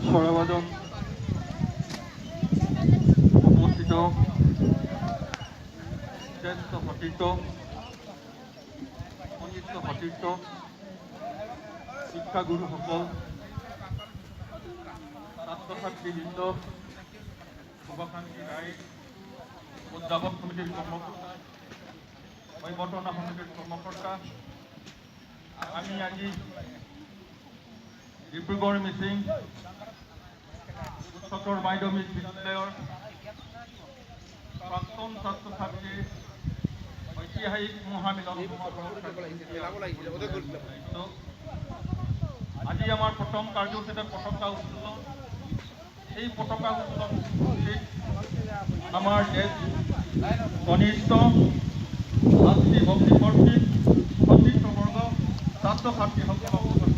স্বৰবাদন উপস্থিত জ্যেষ্ঠ সতীৰ্থ সতীৰ্থ সতীৰ্থ শিক্ষাগুৰুসকল ছাত্ৰ ছাত্ৰীবৃন্দ শুভাকাংক্ষী ৰাইজ উদ্যাপক সমিতিৰ কৰ্মকৰ্তা অভিৱৰ্তনা সমিতিৰ কৰ্মকৰ্তা আমি আজি ডিব্ৰুগড় মিচিং উচ্চতৰ মাধ্যমিক বিদ্যালয়ৰ প্ৰাক্তন ছাত্ৰ ছাত্ৰীৰ ঐতিহাসিক মহামিলন আজি আমাৰ প্ৰথম কাৰ্যসূচীতে পতাকা উত্তোলন এই পতাকা উত্তোলন আমাৰ দেশ কনিষ্ঠ ভাতৃ ভক্তিবৰ্তী সতীৰ্থবৰ্গ ছাত্ৰ ছাত্ৰীসকলক